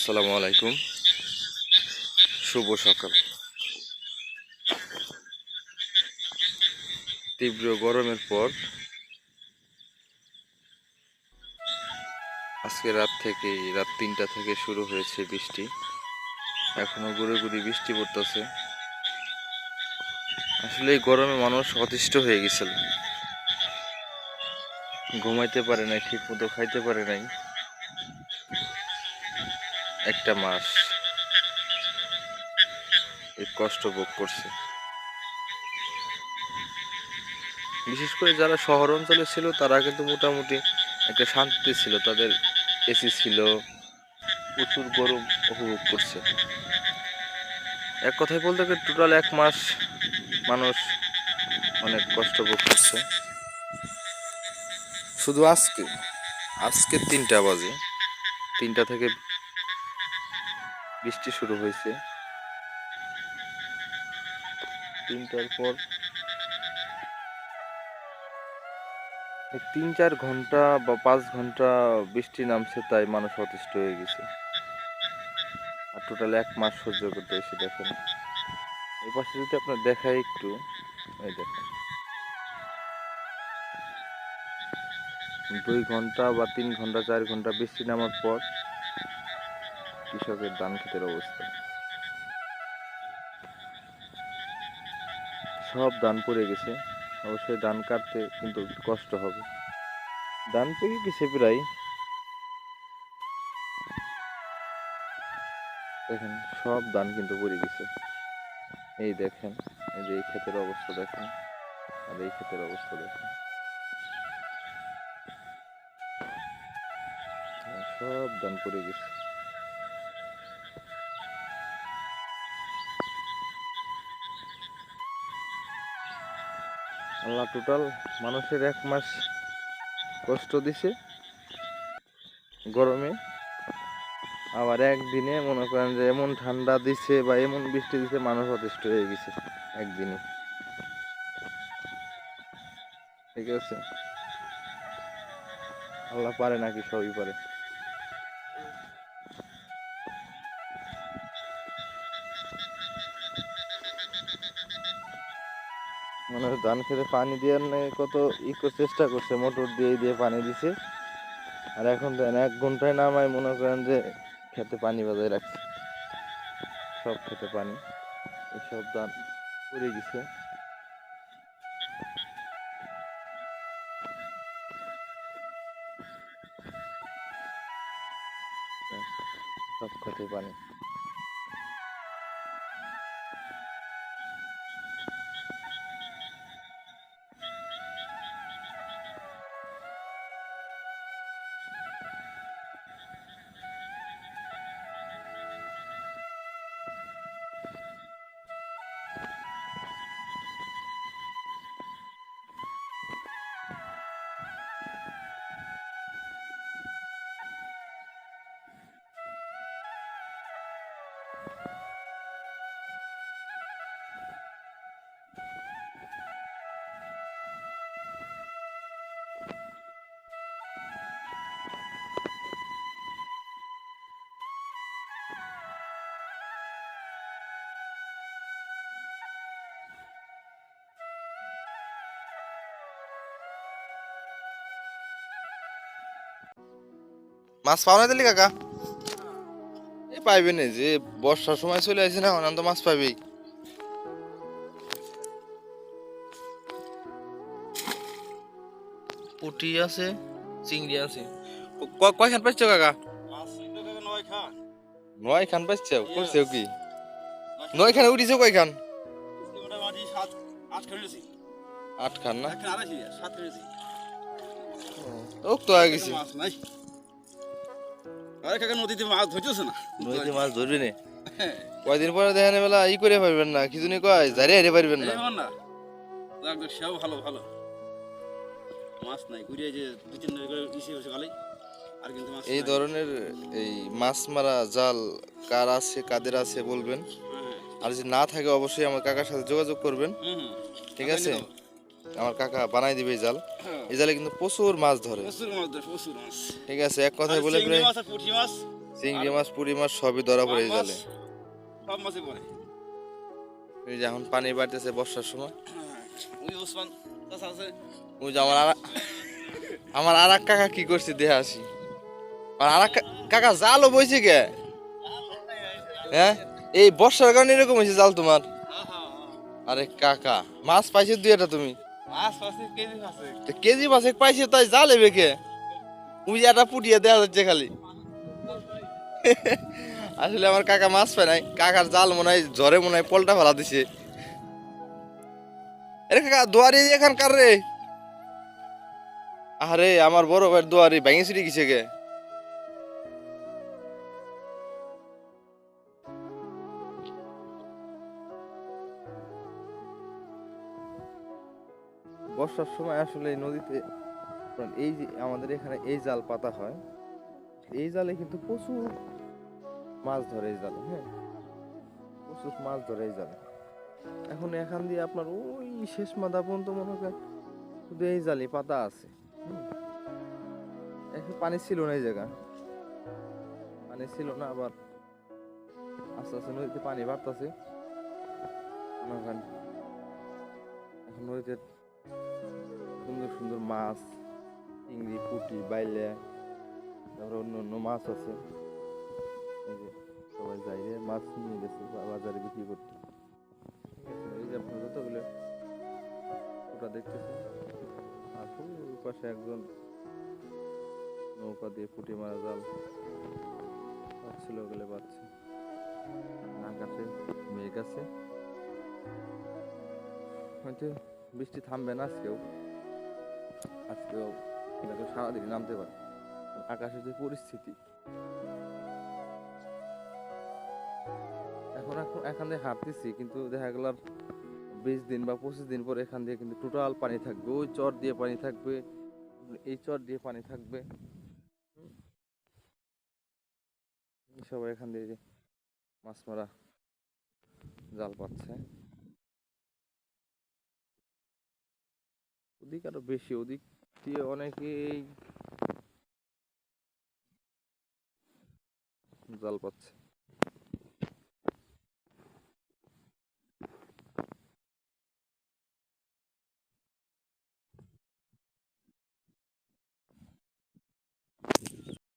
আসসালামু আলাইকুম, শুভ সকাল। তীব্র গরমের পর আজকে রাত 3টা থেকে শুরু হয়েছে বৃষ্টি। এখনো গুঁড়ি গুঁড়ি বৃষ্টি পড়তেছে। আসলে এই গরমে মানুষ অতিষ্ঠ হয়ে গেছিল, ঘুমাইতে পারে নাই, ঠিক মতো খাইতে পারে নাই। একটা মাস এই কষ্ট ভোগ করছে। বিশেষ করে যারা শহর অঞ্চলে ছিল তারা কিন্তু মোটামুটি একটা শান্তি ছিল, তাদের এসি ছিল, প্রচুর গরম উপভোগ করছে। এক কথায় বলতে গেলে টোটাল 1 মাস মানুষ অনেক কষ্ট ভোগ করছে। শুধু আজকে 3টা বাজে, 3টা থেকে বৃষ্টি শুরু হয়েছে। 3টার পর 3-4 ঘন্টা বা 5 ঘন্টা বৃষ্টি নামছে, তাই মানুষ অতিষ্ঠ হয়ে গেছে। আর টোটাল 1 মাস সহ্য করতে হয়েছে। দেখেন এই পাশে যদি আপনার দেখাই একটু, এই দেখেন 2 ঘন্টা বা 3 ঘন্টা 4 ঘন্টা বৃষ্টি নামার পর কৃষকের ধান ক্ষেতের অবস্থা, সব ধান পড়ে গেছে। অবশ্যই ধান কাটতে কিন্তু একটু কষ্ট হবে। ধান পেকে গেছে প্রায়, দেখেন সব ধান কিন্তু পড়ে গেছে। এই দেখেন, এই যে এই ক্ষেতের অবস্থা দেখেন, আর এই ক্ষেতের অবস্থা দেখেন, সব ধান পড়ে গেছে। আল্লাহ টোটাল মানুষের 1 মাস কষ্ট দিছে গরমে, আবার একদিনে মনে করেন যে এমন ঠান্ডা দিছে বা এমন বৃষ্টি দিছে, মানুষ অতিষ্ঠ হয়ে গেছে একদিনে। ঠিক আছে, আল্লাহ পারে নাকি? সবই পারে। মানুষ ধান খেতে পানি দেওয়ার নেই, কত চেষ্টা করছে, মোটর দিয়ে পানি দিছে। আর এখন দেন 1 ঘন্টায় নামায় মনে করেন যে খেতে পানি বাজায় রাখছে, সব খেতে পানি, সব ধান পড়ে গেছে। সব খেতে পানি। মাছ পাও না দিলি কাকা? এই পাইবে না, যে বর্ষার সময় চলে আসে না, অনন্ত মাছ পাইবেই। পুঁটি আছে, চিংড়ি আছে। কয়খান পাইছো কাকা? 9খান পাইছো? করছো কি? 9খানে উঠিছো কয়খান? 8খান না? ও তো আগে গেছি। নদীতে মাছ ধরতেছে না, নদীতে মাছ ধরবি না? কয়দিন পরে দেখেন বেলা ই করে পারবেন না, কি জানি কয় জারি হারে পারবেন না। সেও ভালো ভালো মাছ নাই, ঘুরিয়ে যে 2-3 করে ইসে হচ্ছে ভালোই। আর কিন্তু মাছ এই ধরনের এই মাছ মারা জাল কার আছে, কাদের আছে বলবেন। আর যদি না থাকে অবশ্যই আমার কাকার সাথে যোগাযোগ করবেন, ঠিক আছে? আমার কাকা বানাই দিবে এই জাল। এই জালে কিন্তু প্রচুর মাছ ধরে, প্রচুর মাছ ধরে, প্রচুর মাছ। ঠিক আছে? এক কথায় বলে চিংড়ি মাছ আর পুঁটি মাছ চিংড়ি মাছ পুঁটি মাছ সবই ধরা পড়ে এই মাছ জালে। সব মাছে পড়ে। এই যে এখন পানি বাড়তেছে বর্ষার সময়। ওই ওসমান চাচা আছে, ওই যে আমার আর এক কাকা কি করছে দেখে আসি। আর এক কাকা জালও বইছে কে? হ্যাঁ, এই বর্ষার কারণে এরকম হয়েছে জাল তোমার? আরে কাকা মাছ পাইছে দুই একটা তুমি? মাছ পাচ্ছে কেজি আছে। তো কেজি মাছ পাইছে তাই জাল এবে কে? ওই যে একটা পুটিয়ে দেওয়া যাচ্ছে খালি। আসলে আমার কাকা মাছ পায় নাই, কাকার জাল মনে হয় ঝড়ে মনে হয় পলটা ফেলা দিছে। আরে কাকা দুয়ারি এখানকার রে। আরে আমার বড় ভাইয়ের দুয়ারি ভেঙে চুরি গেছে গে। বর্ষার সময় আসলে এই নদীতে এই যে আমাদের এখানে এই জাল পাতা হয়, এই জালে কিন্তু প্রচুর মাছ ধরে এই জালে। হ্যাঁ, প্রচুর মাছ ধরে এই জালে। এখন এখান দিয়ে আপনার ওই শেষ মাথা পর্যন্ত মনে করেন শুধু এই জালি পাতা আছে। এখন পানি ছিল না এই জায়গা, পানি ছিল না, আবার আস্তে আস্তে নদীতে পানি বাড়তেছে। এখন নদীতে সুন্দর সুন্দর মাছ, চিংড়ি, পুঁটি, বাইলে, তারপরে অন্য অন্য মাছ আছে। এই যে সবাই যাই রে মাছ নিয়ে গেছে বাজারে বিক্রি করতে। ঠিক আছে, এই যে আপনার যতগুলো ওটা দেখতেছেন, আর ওই পাশে একজন নৌকা দিয়ে পুঁটি মারা জাল পাচ্ছিল, ওগুলো পাচ্ছে। আকাশে মেঘ আছে, হয়তো বৃষ্টি থামবে না আজকেও। আজকেও হয়তো সারাদিন নামতে পারে। আকাশের যে পরিস্থিতি, এখন এখন এখান দিয়ে হাঁটতেছি, কিন্তু দেখা গেল 20 দিন বা 25 দিন পরে এখান দিয়ে কিন্তু টোটাল পানি থাকবে, ওই চর দিয়ে পানি থাকবে, এই চর দিয়ে পানি থাকবে। সবাই এখান দিয়ে মাছ মারা জাল পাচ্ছে। ওদিক আরো বেশি, ওদিক দিয়ে অনেকেই জাল পাচ্ছে।